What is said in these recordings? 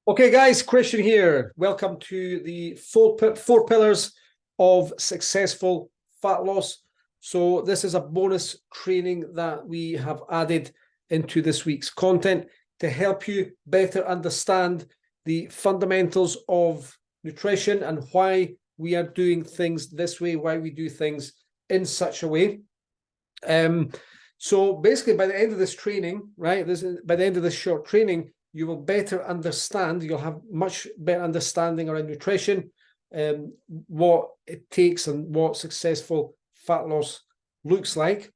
Okay, guys, Christian here. Welcome to the four pillars of successful fat loss. So this is a bonus training that we have added into this week's content to help you better understand the fundamentals of nutrition and why we are doing things this way, why we do things in such a way. So basically, by the end of this training, right, by the end of this short training, you will better understand, you'll have much better understanding around nutrition, what it takes and what successful fat loss looks like,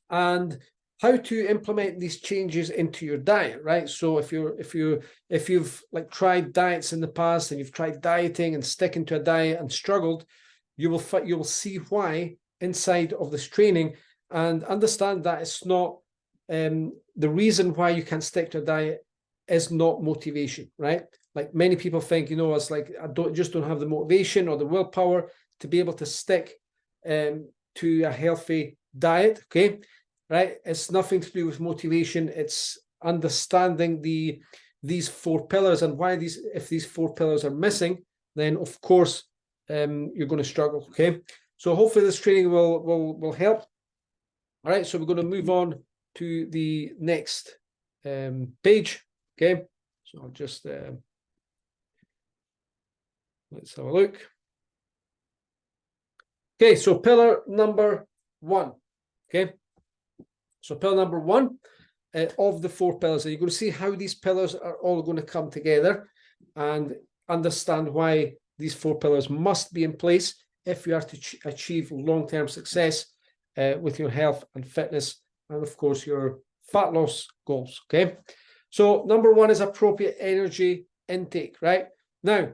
and how to implement these changes into your diet, right? So if you've like tried diets in the past and you've tried dieting and sticking to a diet and struggled, you will see why inside of this training, and understand that it's not the reason why you can't stick to a diet is not motivation, right? Like many people think, it's like I don't have the motivation or the willpower to be able to stick to a healthy diet, okay? Right? It's nothing to do with motivation. It's understanding these four pillars, and why if these four pillars are missing, then of course you're going to struggle, okay? So hopefully this training will help. All right, so we're going to move on to the next page. Okay, so I'll just let's have a look. Okay, so pillar number 1. Okay, so pillar number 1 of the 4 pillars, and you're going to see how these pillars are all going to come together and understand why these 4 pillars must be in place if you are to achieve long-term success with your health and fitness, and of course your fat loss goals. Okay, so number 1 is appropriate energy intake. Right now,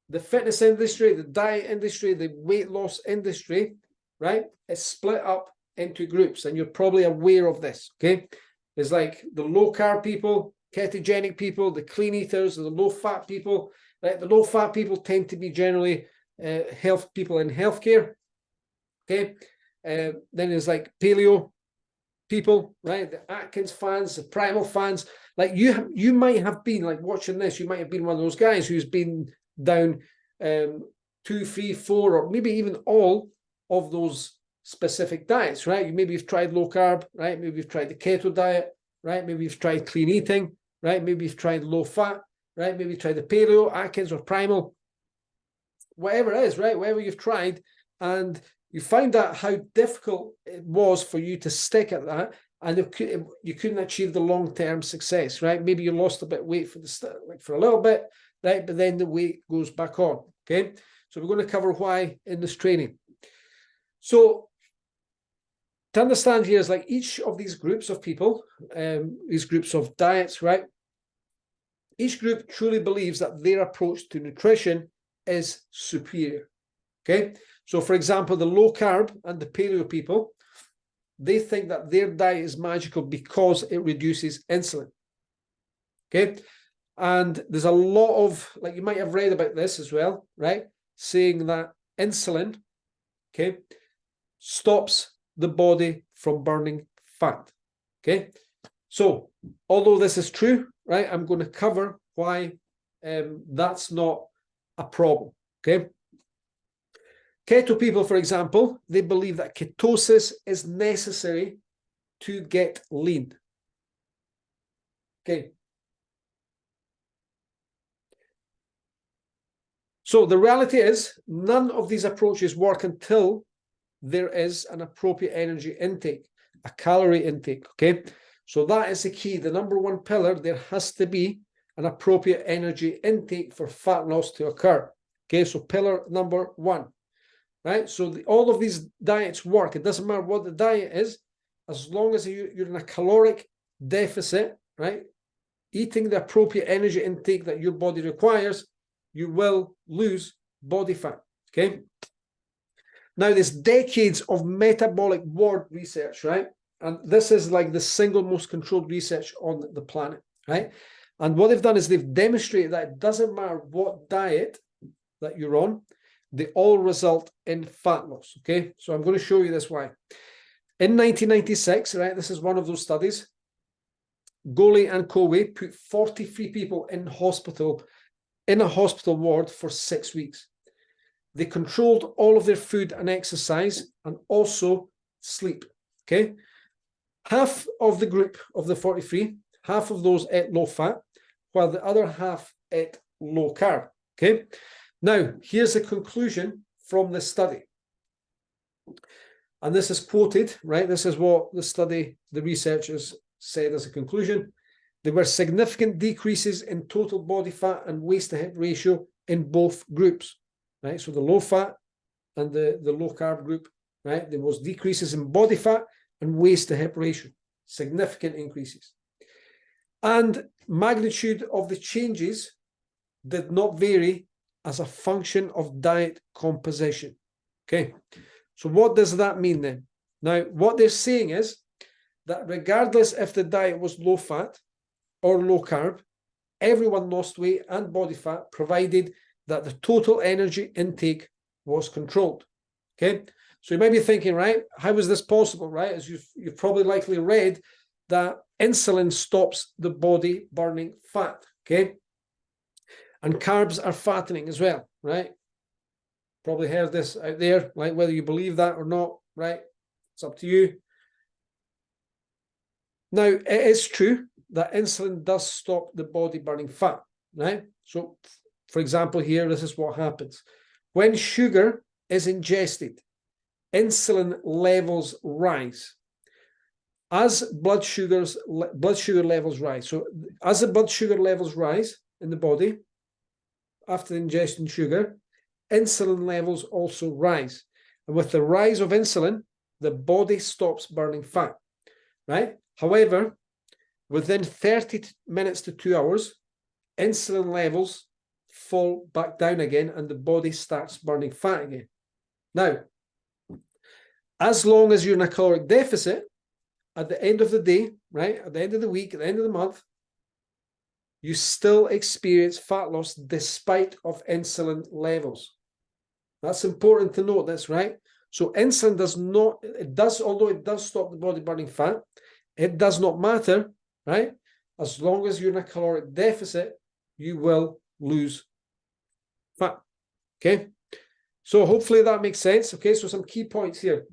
the fitness industry, the diet industry, the weight loss industry, right, is split up into groups, and you're probably aware of this. Okay, there's like the low carb people, ketogenic people, the clean eaters, the low fat people. Right, the low fat people tend to be generally health people in healthcare. Okay, then there's like paleo people, right? The Atkins fans, the Primal fans. Like you might have been, like, watching this, you might have been one of those guys who's been down 2, 3, 4, or maybe even all of those specific diets, right? Maybe you've tried low carb, right? Maybe you've tried the keto diet, right? Maybe you've tried clean eating, right? Maybe you've tried low fat, right? Maybe you've tried the paleo, Atkins, or Primal, whatever it is, right? Whatever you've tried, and you find out how difficult it was for you to stick at that, and you couldn't achieve the long-term success, right? Maybe you lost a bit of weight for a little bit, right? But then the weight goes back on, okay? So we're going to cover why in this training. So to understand here is like each of these groups of people, these groups of diets, right? Each group truly believes that their approach to nutrition is superior, okay? So, for example, the low carb and the paleo people, they think that their diet is magical because it reduces insulin. Okay. And there's a lot of, like, you might have read about this as well, right? Saying that insulin, okay, stops the body from burning fat. Okay. So, although this is true, right, I'm going to cover why that's not a problem. Okay. Keto people, for example, they believe that ketosis is necessary to get lean. Okay. So the reality is none of these approaches work until there is an appropriate energy intake, a calorie intake. Okay. So that is the key. The number 1 pillar, there has to be an appropriate energy intake for fat loss to occur. Okay. So pillar number 1. Right, so all of these diets work. It doesn't matter what the diet is, as long as you're in a caloric deficit, right? Eating the appropriate energy intake that your body requires, you will lose body fat. Okay. Now, there's decades of metabolic ward research, right? And this is like the single most controlled research on the planet, right? And what they've done is they've demonstrated that it doesn't matter what diet that you're on, they all result in fat loss. Okay, so I'm going to show you this why. In 1996, right, this is one of those studies, Goley and Coway put 43 people in a hospital ward for 6 weeks. They controlled all of their food and exercise and also sleep. Okay. Half of the group of the 43, half of those ate low fat, while the other half ate low carb. Okay. Now, here's the conclusion from the study. And this is quoted, right? This is what the study, the researchers said as a conclusion. There were significant decreases in total body fat and waist to hip ratio in both groups, right? So the low fat and the low carb group, right? There was decreases in body fat and waist to hip ratio, significant increases. And magnitude of the changes did not vary as a function of diet composition. Okay, so what does that mean then? Now, what they're saying is that regardless if the diet was low fat or low carb, everyone lost weight and body fat, provided that the total energy intake was controlled. Okay, so you might be thinking, right, how is this possible, right? As you've probably likely read that insulin stops the body burning fat, okay? And carbs are fattening as well, right? Probably heard this out there, like whether you believe that or not, right? It's up to you. Now, it is true that insulin does stop the body burning fat, right? So, for example, here, this is what happens. When sugar is ingested, insulin levels rise. As blood sugar levels rise. So, as the blood sugar levels rise in the body, after ingesting sugar, insulin levels also rise. And with the rise of insulin, the body stops burning fat, right? However, within 30 minutes to 2 hours, insulin levels fall back down again and the body starts burning fat again. Now, as long as you're in a caloric deficit, at the end of the day, right, at the end of the week, at the end of the month, you still experience fat loss despite of insulin levels. That's important to note this, right? So insulin does not, although it does stop the body burning fat, it does not matter, right? As long as you're in a caloric deficit, you will lose fat, okay? So hopefully that makes sense, okay? So some key points here.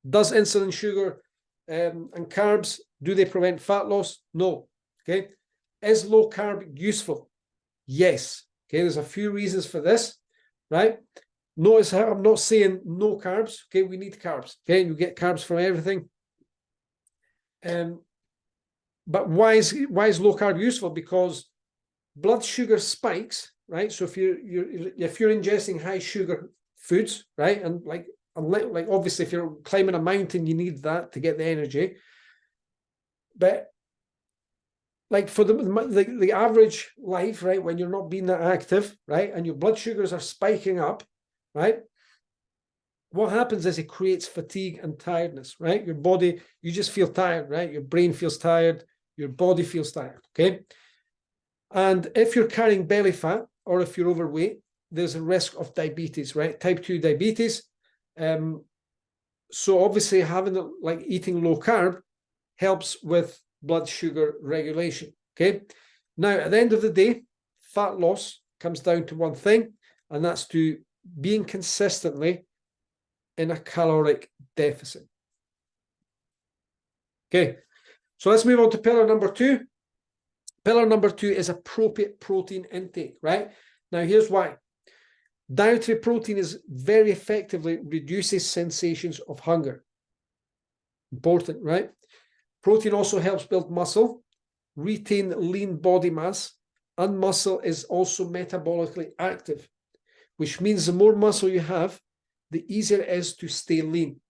Does insulin, sugar, and carbs, do they prevent fat loss? No, okay? Is low carb useful? Yes. Okay, there's a few reasons for this, right? Notice how I'm not saying no carbs. Okay, we need carbs. Okay, you get carbs from everything. But why is low carb useful? Because blood sugar spikes, right? So if you're ingesting high sugar foods, right, and like obviously if you're climbing a mountain, you need that to get the energy. But like for the average life, right, when you're not being that active, right, and your blood sugars are spiking up, right, what happens is it creates fatigue and tiredness, right? Your body, you just feel tired, right? Your brain feels tired, your body feels tired, okay? And if you're carrying belly fat or if you're overweight, there's a risk of diabetes, right? Type 2 diabetes. So obviously having eating low carb helps with blood sugar regulation, okay? Now, at the end of the day, fat loss comes down to one thing, and that's to being consistently in a caloric deficit. Okay, so let's move on to pillar number 2. Pillar number 2 is appropriate protein intake, right? Now, here's why. Dietary protein is very effectively reduces sensations of hunger. Important, right? Protein also helps build muscle, retain lean body mass, and muscle is also metabolically active, which means the more muscle you have, the easier it is to stay lean.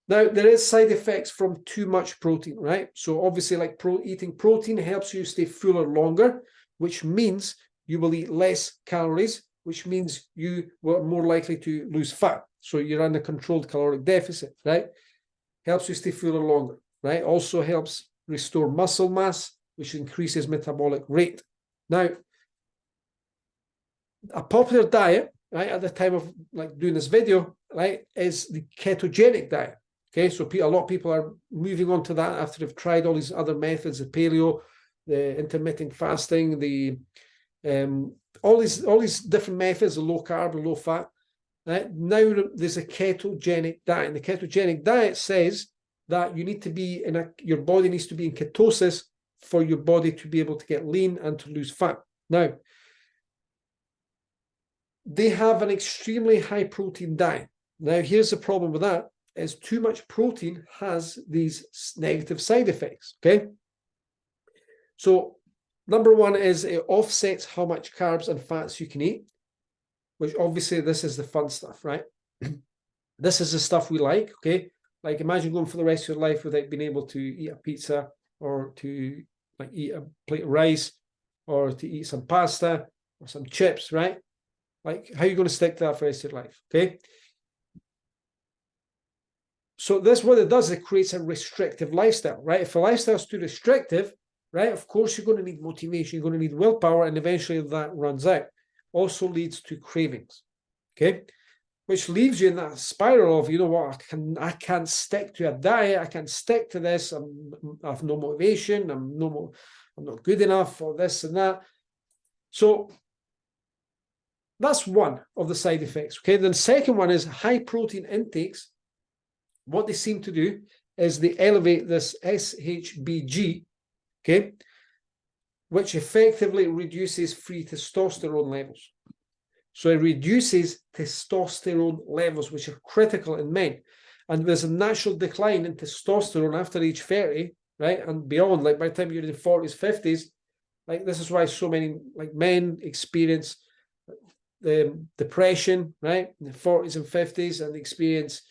Now, there is side effects from too much protein, right? So obviously, like eating protein helps you stay fuller longer, which means you will eat less calories, which means you are more likely to lose fat. So you're in a controlled caloric deficit, right? Helps you stay fuller longer, right? Also helps restore muscle mass, which increases metabolic rate. Now, a popular diet, right, at the time of like doing this video, right, is the ketogenic diet. Okay, so a lot of people are moving on to that after they've tried all these other methods, the paleo, the intermittent fasting, the all these different methods, the low carb and low fat. Right? Now there's a ketogenic diet, and the ketogenic diet says that you need to be your body needs to be in ketosis for your body to be able to get lean and to lose fat. Now, they have an extremely high protein diet. Now, here's the problem with that, is too much protein has these negative side effects, okay? So, number one is it offsets how much carbs and fats you can eat, which obviously this is the fun stuff, right? This is the stuff we like, okay? Like imagine going for the rest of your life without being able to eat a pizza or to like eat a plate of rice or to eat some pasta or some chips, right? Like how are you going to stick to that for the rest of your life, okay? So this, what it does, it creates a restrictive lifestyle, right? If a lifestyle is too restrictive, right, of course you're going to need motivation, you're going to need willpower, and eventually that runs out. Also leads to cravings, okay? Which leaves you in that spiral of, you know what, I can't stick to a diet, I can't stick to this, I have no motivation, I'm not good enough for this and that. So that's one of the side effects, okay? Then the second one is high protein intakes. What they seem to do is they elevate this SHBG, okay, which effectively reduces free testosterone levels. So it reduces testosterone levels, which are critical in men. And there's a natural decline in testosterone after age 30, right? And beyond, like by the time you're in the 40s, 50s, like this is why so many like men experience the depression, right? In the 40s and 50s, and experience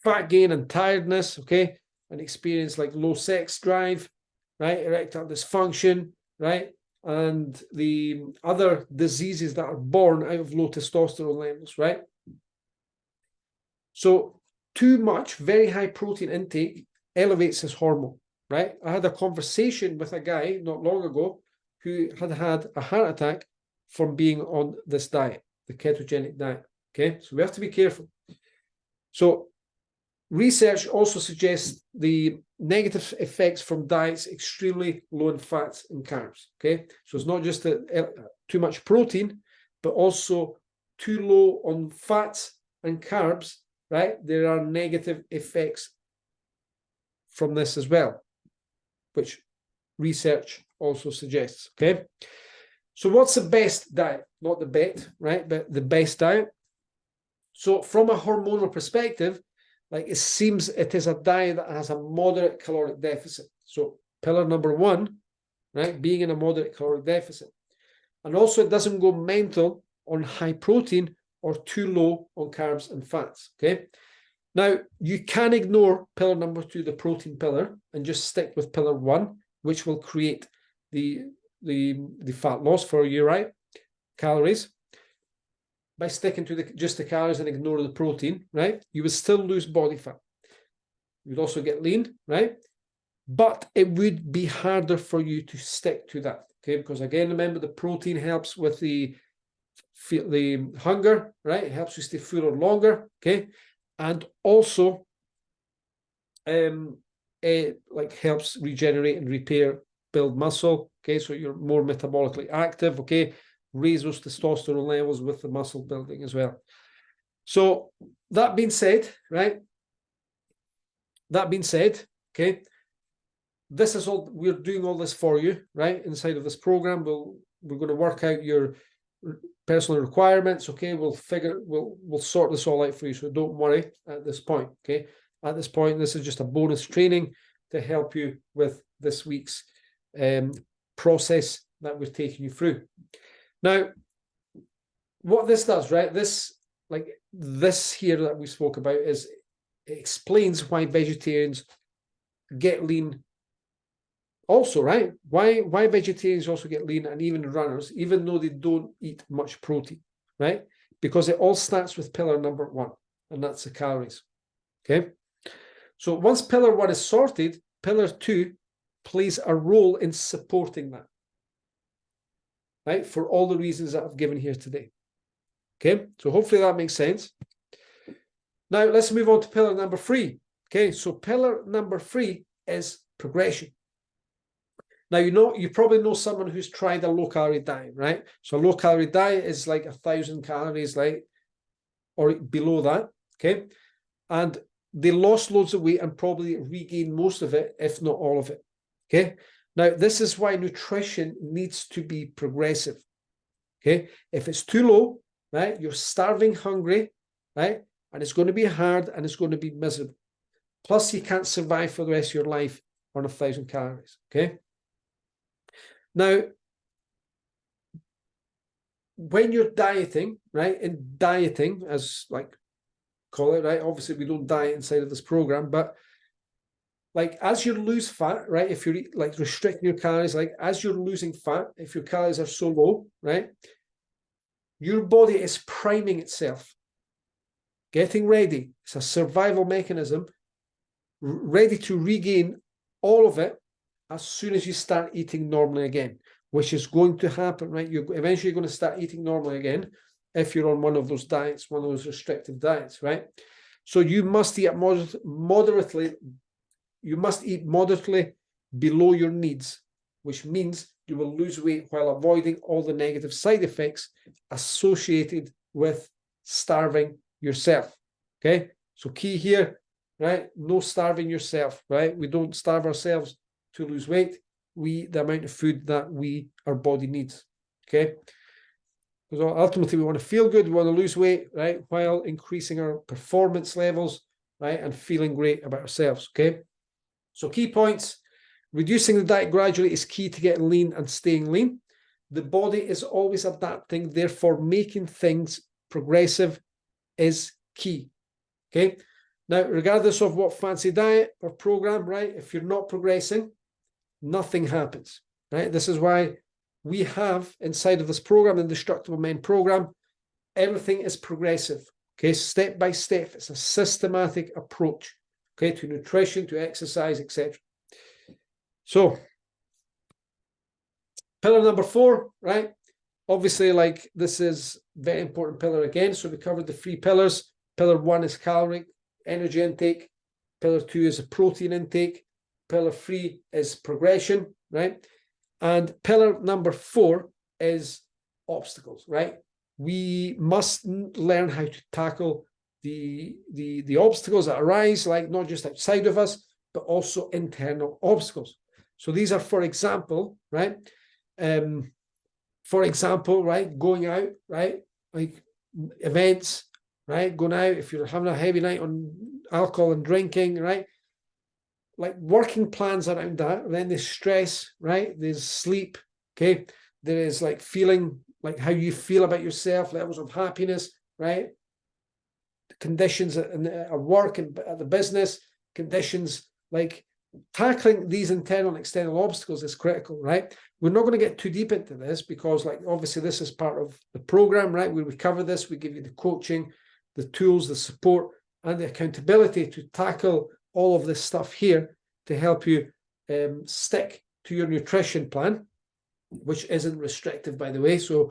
fat gain and tiredness, okay? And experience like low sex drive, right? Erectile dysfunction, right? And the other diseases that are born out of low testosterone levels, right? So too much, very high protein intake elevates this hormone, right? I had a conversation with a guy not long ago who had had a heart attack from being on this diet, the ketogenic diet, okay? So we have to be careful. So research also suggests the negative effects from diets extremely low in fats and carbs, okay? So it's not just too much protein, but also too low on fats and carbs, right? There are negative effects from this as well, which research also suggests, okay? So what's the best diet? Not the bet, right? But the best diet. So from a hormonal perspective, like it seems it is a diet that has a moderate caloric deficit. So pillar number one, right, being in a moderate caloric deficit. And also it doesn't go mental on high protein or too low on carbs and fats, okay? Now, you can ignore pillar number two, the protein pillar, and just stick with pillar one, which will create the fat loss for you, right? Calories. By sticking to just the calories and ignore the protein, right? You would still lose body fat. You would also get lean, right? But it would be harder for you to stick to that, okay? Because again, remember the protein helps with the hunger, right? It helps you stay fuller longer, okay? And also, it like helps regenerate and repair, build muscle, okay? So you're more metabolically active, okay? Raise those testosterone levels with the muscle building as well. So that being said, right? That being said, okay, this is all, we're doing all this for you, right? Inside of this program, we're going to work out your personal requirements, okay? We'll sort this all out for you, so don't worry at this point, okay? At this point, this is just a bonus training to help you with this week's process that we're taking you through. Now, what this does, right? This here that we spoke about is it explains why vegetarians get lean also, right? Why vegetarians also get lean, and even runners, even though they don't eat much protein, right? Because it all starts with pillar number one, and that's the calories, okay? So once pillar one is sorted, pillar two plays a role in supporting that, right? For all the reasons that I've given here today. Okay, so hopefully that makes sense. Now let's move on to pillar number 3. Okay, so pillar number 3 is progression. Now, you probably know someone who's tried a low-calorie diet, right? So a low-calorie diet is like 1,000 calories, like, or below that, okay? And they lost loads of weight and probably regained most of it, if not all of it, okay? Now, this is why nutrition needs to be progressive, okay? If it's too low, right, you're starving hungry, right? And it's going to be hard and it's going to be miserable. Plus, you can't survive for the rest of your life on 1,000 calories, okay? Now, when you're dieting, right, and dieting, as like call it, right, obviously we don't diet inside of this program, but like as you lose fat, right, if you're like restricting your calories, like as you're losing fat, if your calories are so low, right, your body is priming itself, getting ready. It's a survival mechanism, ready to regain all of it as soon as you start eating normally again, which is going to happen, right? You're eventually going to start eating normally again if you're on one of those diets, one of those restrictive diets, right? So you must eat moderately. You must eat moderately below your needs, which means you will lose weight while avoiding all the negative side effects associated with starving yourself. Okay, so key here, right? No starving yourself, right? We don't starve ourselves to lose weight. We eat the amount of food that our body needs. Okay, because ultimately we want to feel good, we want to lose weight, right, while increasing our performance levels, right, and feeling great about ourselves. Okay, so key points: reducing the diet gradually is key to getting lean and staying lean. The body is always adapting, therefore making things progressive is key. Okay, now regardless of what fancy diet or program, right, if you're not progressing, nothing happens, right? This is why we have inside of this program, the Indestructible Men program, everything is progressive, okay, step by step. It's a systematic approach, okay, to nutrition, to exercise, etc. So pillar number 4, right? Obviously, like this is very important pillar again. So we covered the 3 pillars. Pillar 1 is caloric energy intake. Pillar 2 is a protein intake. Pillar 3 is progression, right? And pillar number 4 is obstacles, right? We must learn how to tackle the obstacles that arise, like not just outside of us, but also internal obstacles. So these are, for example, right? For example, right, going out, right, like events, right, going out, if you're having a heavy night on alcohol and drinking, right, like working plans around that. Then there's stress, right, there's sleep, okay, there is like feeling, like how you feel about yourself, levels of happiness, right, conditions at work and at the business, conditions, like tackling these internal and external obstacles is critical, right? We're not going to get too deep into this because, like, obviously this is part of the program, right? We cover this, we give you the coaching, the tools, the support, and the accountability to tackle all of this stuff here to help you stick to your nutrition plan, which isn't restrictive, by the way. So,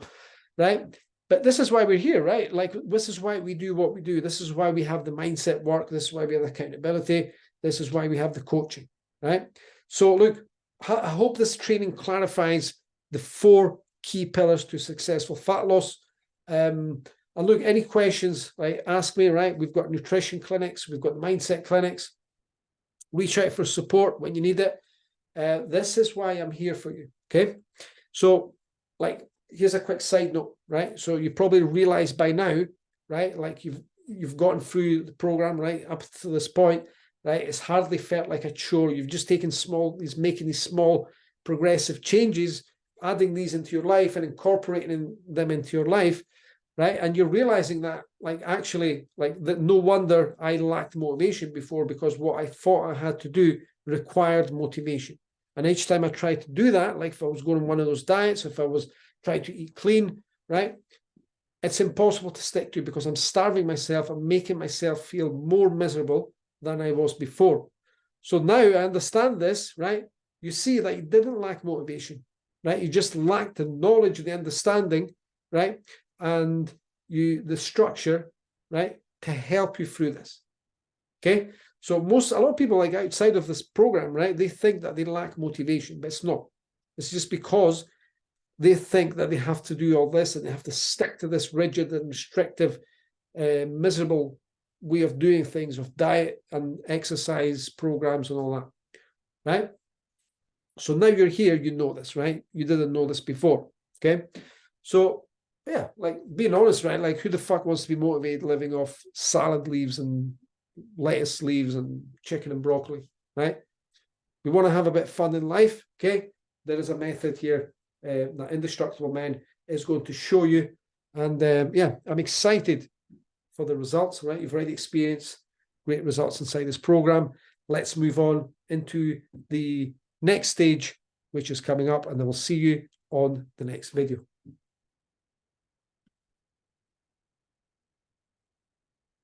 right? But this is why we're here, right? Like, this is why we do what we do. This is why we have the mindset work. This is why we have accountability. This is why we have the coaching, right? So look, I hope this training clarifies the 4 key pillars to successful fat loss. And look, any questions, right, ask me, right? We've got nutrition clinics. We've got mindset clinics. Reach out for support when you need it. This is why I'm here for you, okay? So, like, here's a quick side note, right? So you probably realize by now, right, like you've gotten through the program, right, up to this point, right? It's hardly felt like a chore. You've just taken making these small progressive changes, adding these into your life and incorporating them into your life, right? And you're realizing that, like, actually, like, that no wonder I lacked motivation before, because what I thought I had to do required motivation. And each time I tried to do that, like if I was going on one of those diets, if I was trying to eat clean, right, it's impossible to stick to because I'm starving myself. I'm making myself feel more miserable than I was before. So now I understand this, right? You see that you didn't lack motivation, right? You just lacked the knowledge, the understanding, right? And the structure, right, to help you through this. Okay, so a lot of people, like outside of this program, right, they think that they lack motivation, but it's not. It's just because they think that they have to do all this and they have to stick to this rigid and restrictive, miserable way of doing things with diet and exercise programs and all that, right? So now you're here, you know this, right? You didn't know this before, okay? So yeah, like being honest, right? Like who the fuck wants to be motivated living off salad leaves and lettuce leaves and chicken and broccoli, right? We want to have a bit of fun in life, okay? There is a method here that Indestructible Men is going to show you. And yeah, I'm excited for the results, right? You've already experienced great results inside this program. Let's move on into the next stage, which is coming up, and then we'll see you on the next video.